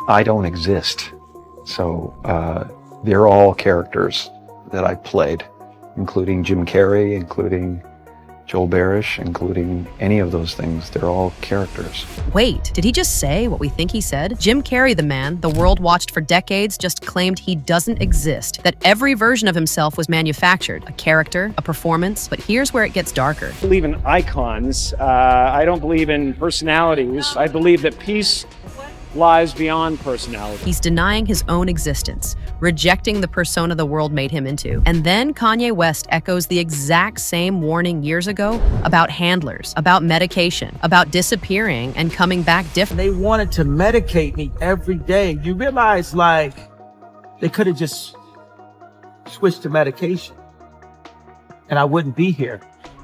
I don't exist. So they're all characters that I played, including Jim Carrey, including Joel Barish, including any of those things. They're all characters. Wait, did he just say what we think he said? Jim Carrey, the man the world watched for decades, just claimed he doesn't exist, that every version of himself was manufactured, a character, a performance. But here's where it gets darker. I believe in icons. I don't believe in personalities. I believe that peace lies beyond personality. He's denying his own existence, rejecting the persona the world made him into. And then Kanye West echoes the exact same warning years ago about handlers, about medication, about disappearing and coming back different. They wanted to medicate me every day. You realize, like, they could have just switched to medication and I wouldn't be here.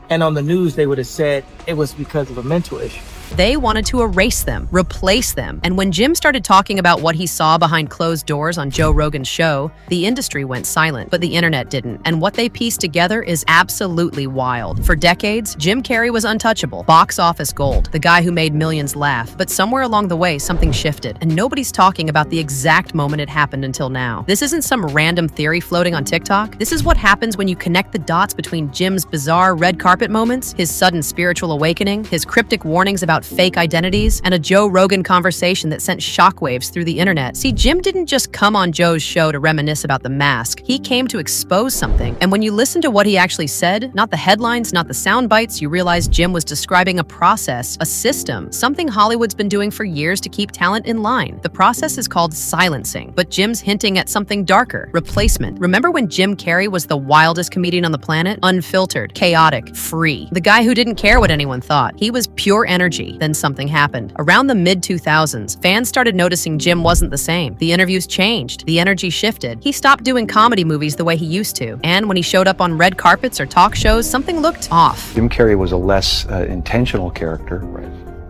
And on the news, they would have said it was because of a mental issue. They wanted to erase them, replace them. And when Jim started talking about what he saw behind closed doors on Joe Rogan's show, the industry went silent, but the internet didn't. And what they pieced together is absolutely wild. For decades, Jim Carrey was untouchable, box office gold, the guy who made millions laugh. But somewhere along the way, something shifted, and nobody's talking about the exact moment it happened until now. This isn't some random theory floating on TikTok. This is what happens when you connect the dots between Jim's bizarre red carpet moments, his sudden spiritual awakening, his cryptic warnings about fake identities, and a Joe Rogan conversation that sent shockwaves through the internet. See, Jim didn't just come on Joe's show to reminisce about the mask. He came to expose something. And when you listen to what he actually said, not the headlines, not the sound bites, you realize Jim was describing a process, a system, something Hollywood's been doing for years to keep talent in line. The process is called silencing, but Jim's hinting at something darker, replacement. Remember when Jim Carrey was the wildest comedian on the planet? Unfiltered, chaotic, free. The guy who didn't care what anyone thought. He was pure energy. Then something happened. Around the mid-2000s, fans started noticing Jim wasn't the same. The interviews changed. The energy shifted. He stopped doing comedy movies the way he used to. And when he showed up on red carpets or talk shows, something looked off. Jim Carrey was a less intentional character,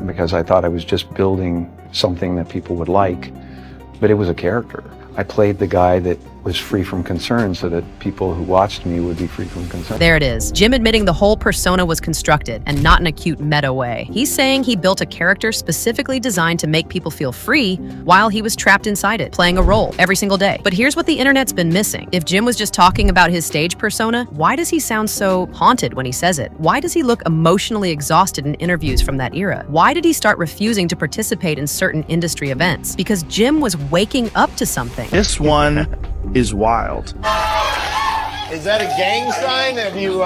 because I thought I was just building something that people would like, but it was a character. I played the guy that was free from concern so that people who watched me would be free from concern. There it is. Jim admitting the whole persona was constructed and not in a cute meta way. He's saying he built a character specifically designed to make people feel free while he was trapped inside it, playing a role every single day. But here's what the internet's been missing. If Jim was just talking about his stage persona, why does he sound so haunted when he says it? Why does he look emotionally exhausted in interviews from that era? Why did he start refusing to participate in certain industry events? Because Jim was waking up to something. This one is wild. Is that a gang sign? Have you,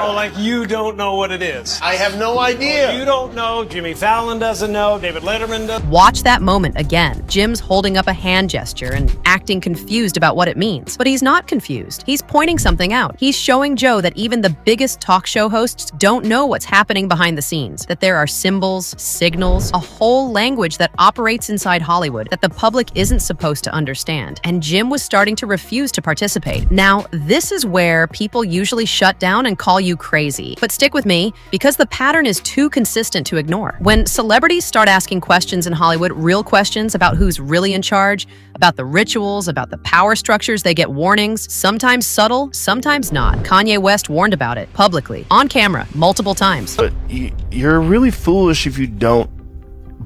Oh, like you don't know what it is. I have no idea. You don't know. Jimmy Fallon doesn't know. David Letterman doesn't. Watch that moment again. Jim's holding up a hand gesture and acting confused about what it means. But he's not confused. He's pointing something out. He's showing Joe that even the biggest talk show hosts don't know what's happening behind the scenes. That there are symbols, signals, a whole language that operates inside Hollywood that the public isn't supposed to understand. And Jim was starting to refuse to participate. Now, this is where people usually shut down and call you crazy. But stick with me, because the pattern is too consistent to ignore. When celebrities start asking questions in Hollywood, real questions about who's really in charge, about the rituals, about the power structures, they get warnings, sometimes subtle, sometimes not. Kanye West warned about it publicly, on camera, multiple times. But you're really foolish if you don't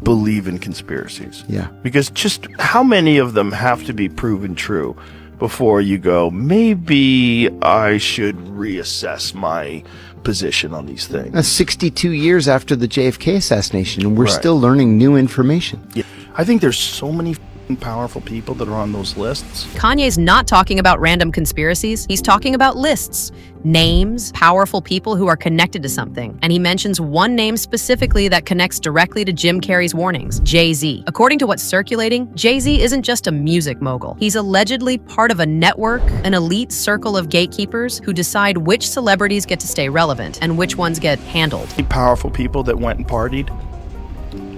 believe in conspiracies. Yeah. Because just how many of them have to be proven true before you go, maybe I should reassess my position on these things? That's 62 years after the JFK assassination, and we're Right. still learning new information. Yeah. I think there's so many powerful people that are on those lists. Kanye's not talking about random conspiracies. He's talking about lists, names, powerful people who are connected to something. And he mentions one name specifically that connects directly to Jim Carrey's warnings, Jay-Z. According to what's circulating, Jay-Z isn't just a music mogul. He's allegedly part of a network, an elite circle of gatekeepers who decide which celebrities get to stay relevant and which ones get handled. Powerful people that went and partied.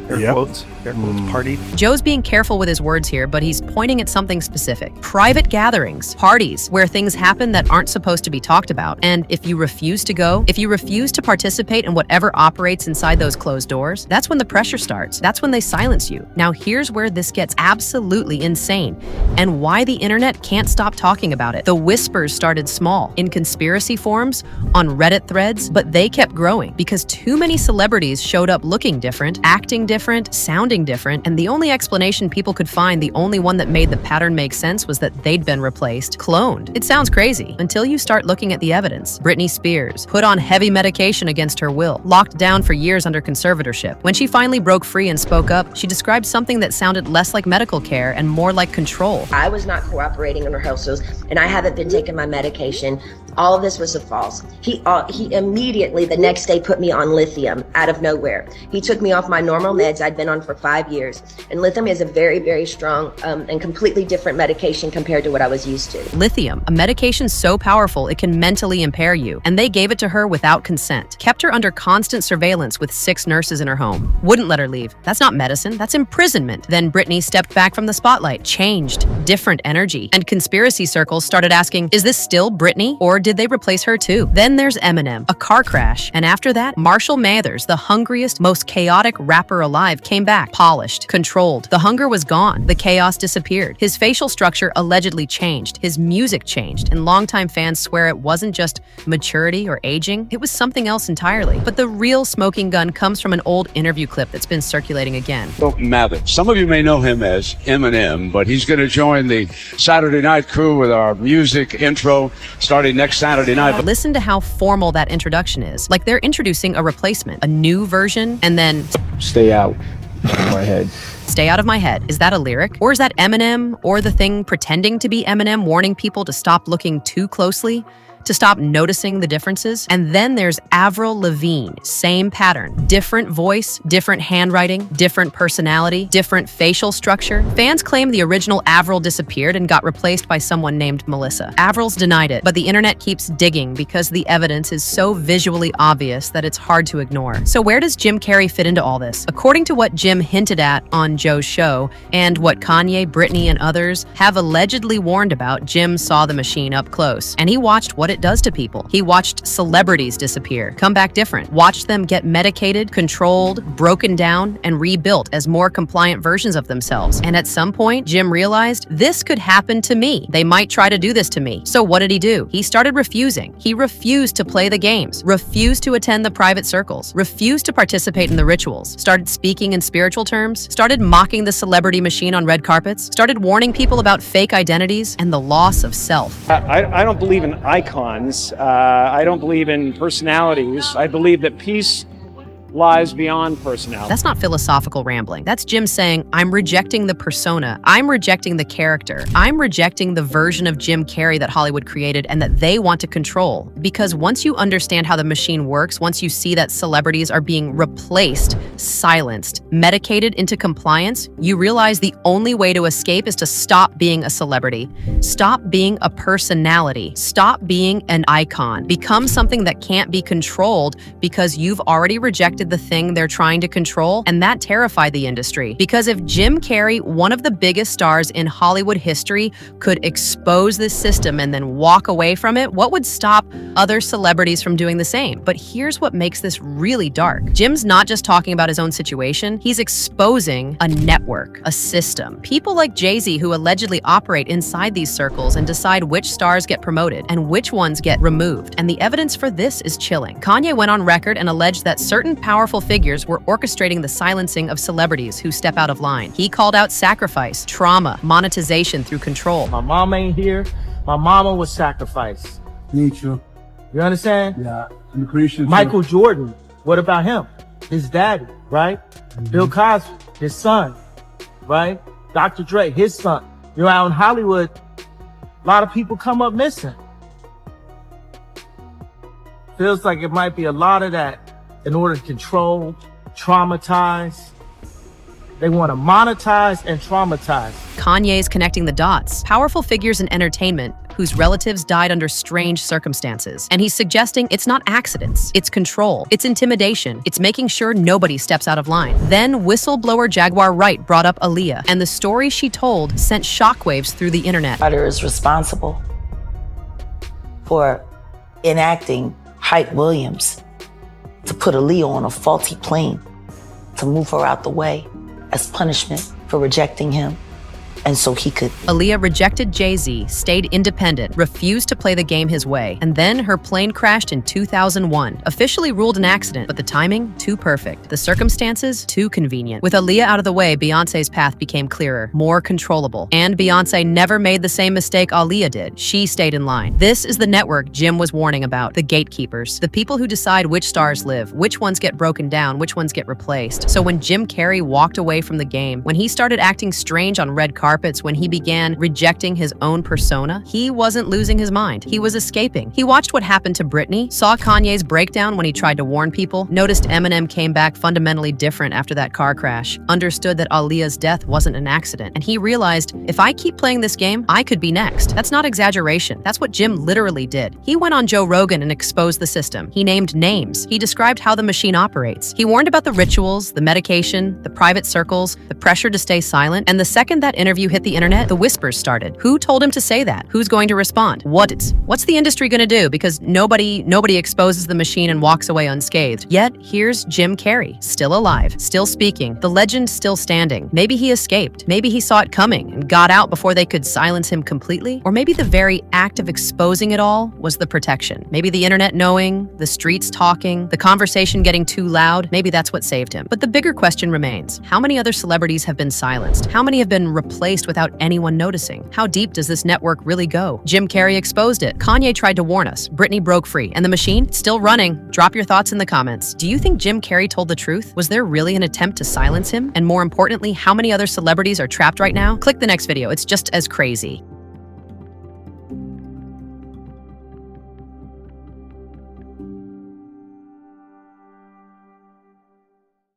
Air quotes, partied. Joe's being careful with his words here, but he's pointing at something specific. Private gatherings, parties, where things happen that aren't supposed to be talked about. And if you refuse to go, if you refuse to participate in whatever operates inside those closed doors, that's when the pressure starts. That's when they silence you. Now here's where this gets absolutely insane, and why the internet can't stop talking about it. The whispers started small, in conspiracy forums, on Reddit threads, but they kept growing because too many celebrities showed up looking different, acting different, sounding sounding different, and the only explanation people could find, the only one that made the pattern make sense, was that they'd been replaced, cloned. It sounds crazy until you start looking at the evidence. Britney Spears, put on heavy medication against her will, locked down for years under conservatorship. When she finally broke free and spoke up, she described something that sounded less like medical care and more like control. I was not cooperating in rehearsals, and I haven't been taking my medication. All of this was a false. He immediately the next day put me on lithium out of nowhere. He took me off my normal meds I'd been on for 5 years. And lithium is a very, very strong and completely different medication compared to what I was used to. Lithium, a medication so powerful it can mentally impair you. And they gave it to her without consent. Kept her under constant surveillance with 6 nurses in her home. Wouldn't let her leave. That's not medicine, that's imprisonment. Then Britney stepped back from the spotlight, changed, different energy. And conspiracy circles started asking, is this still Britney? Or did they replace her too? Then there's Eminem, a car crash. And after that, Marshall Mathers, the hungriest, most chaotic rapper alive, came back, polished, controlled. The hunger was gone. The chaos disappeared. His facial structure allegedly changed. His music changed. And longtime fans swear it wasn't just maturity or aging. It was something else entirely. But the real smoking gun comes from an old interview clip that's been circulating again. Mathers. Some of you may know him as Eminem, but he's going to join the Saturday night crew with our music intro starting next Saturday night. Listen to how formal that introduction is. Like they're introducing a replacement, a new version, and then Stay out of my head. stay out of my head. Is that a lyric? Or is that Eminem or the thing pretending to be Eminem warning people to stop looking too closely? To stop noticing the differences? And then there's Avril Lavigne, same pattern, different voice, different handwriting, different personality, different facial structure. Fans claim the original Avril disappeared and got replaced by someone named Melissa. Avril's denied it, but the internet keeps digging because the evidence is so visually obvious that it's hard to ignore. So where does Jim Carrey fit into all this? According to what Jim hinted at on Joe's show, and what Kanye, Britney, and others have allegedly warned about, Jim saw the machine up close, and he watched what it does to people. He watched celebrities disappear, come back different, watched them get medicated, controlled, broken down, and rebuilt as more compliant versions of themselves. And at some point, Jim realized this could happen to me. They might try to do this to me. So what did he do? He started refusing. He refused to play the games, refused to attend the private circles, refused to participate in the rituals, started speaking in spiritual terms, started mocking the celebrity machine on red carpets, started warning people about fake identities and the loss of self. I don't believe in icons. I don't believe in personalities. I believe that peace lies beyond personality. That's not philosophical rambling. That's Jim saying, I'm rejecting the persona. I'm rejecting the character. I'm rejecting the version of Jim Carrey that Hollywood created and that they want to control. Because once you understand how the machine works, once you see that celebrities are being replaced, silenced, medicated into compliance, you realize the only way to escape is to stop being a celebrity, stop being a personality, stop being an icon, become something that can't be controlled because you've already rejected the thing they're trying to control, and that terrified the industry. Because if Jim Carrey, one of the biggest stars in Hollywood history, could expose this system and then walk away from it, what would stop other celebrities from doing the same? But here's what makes this really dark. Jim's not just talking about his own situation, he's exposing a network, a system. People like Jay-Z who allegedly operate inside these circles and decide which stars get promoted and which ones get removed. And the evidence for this is chilling. Kanye went on record and alleged that certain powerful figures were orchestrating the silencing of celebrities who step out of line. He called out sacrifice, trauma, monetization through control. My mom ain't here. My mama was sacrificed. Need you. You understand? Yeah. I'm appreciative. Michael Jordan, what about him? His daddy, right? Bill Cosby, his son, right? Dr. Dre, his son. You know, out in Hollywood, a lot of people come up missing. Feels like it might be a lot of that in order to control, traumatize. They want to monetize and traumatize. Kanye's connecting the dots. Powerful figures in entertainment whose relatives died under strange circumstances. And he's suggesting it's not accidents, it's control, it's intimidation, it's making sure nobody steps out of line. Then whistleblower Jaguar Wright brought up Aaliyah, and the story she told sent shockwaves through the internet. Carter is responsible for enacting Hype Williams to put Aaliyah on a faulty plane, to move her out the way as punishment for rejecting him. And so he could. Aaliyah rejected Jay-Z, stayed independent, refused to play the game his way, and then her plane crashed in 2001. Officially ruled an accident, but the timing, too perfect. The circumstances, too convenient. With Aaliyah out of the way, Beyoncé's path became clearer, more controllable. And Beyoncé never made the same mistake Aaliyah did. She stayed in line. This is the network Jim was warning about, the gatekeepers, the people who decide which stars live, which ones get broken down, which ones get replaced. So when Jim Carrey walked away from the game, when he started acting strange on red carpets, when he began rejecting his own persona, he wasn't losing his mind. He was escaping. He watched what happened to Britney, saw Kanye's breakdown when he tried to warn people, noticed Eminem came back fundamentally different after that car crash, understood that Aaliyah's death wasn't an accident, and he realized, if I keep playing this game, I could be next. That's not exaggeration. That's what Jim literally did. He went on Joe Rogan and exposed the system. He named names. He described how the machine operates. He warned about the rituals, the medication, the private circles, the pressure to stay silent, and the second that interview hit the internet, the whispers started. Who told him to say that? Who's going to respond? What's the industry going to do? Because nobody exposes the machine and walks away unscathed. Yet, here's Jim Carrey, still alive, still speaking, the legend still standing. Maybe he escaped. Maybe he saw it coming and got out before they could silence him completely. Or maybe the very act of exposing it all was the protection. Maybe the internet knowing, the streets talking, the conversation getting too loud, maybe that's what saved him. But the bigger question remains, how many other celebrities have been silenced? How many have been replaced without anyone noticing? How deep does this network really go? Jim Carrey exposed it. Kanye tried to warn us. Britney broke free. And the machine? Still running. Drop your thoughts in the comments. Do you think Jim Carrey told the truth? Was there really an attempt to silence him? And more importantly, how many other celebrities are trapped right now? Click the next video. It's just as crazy.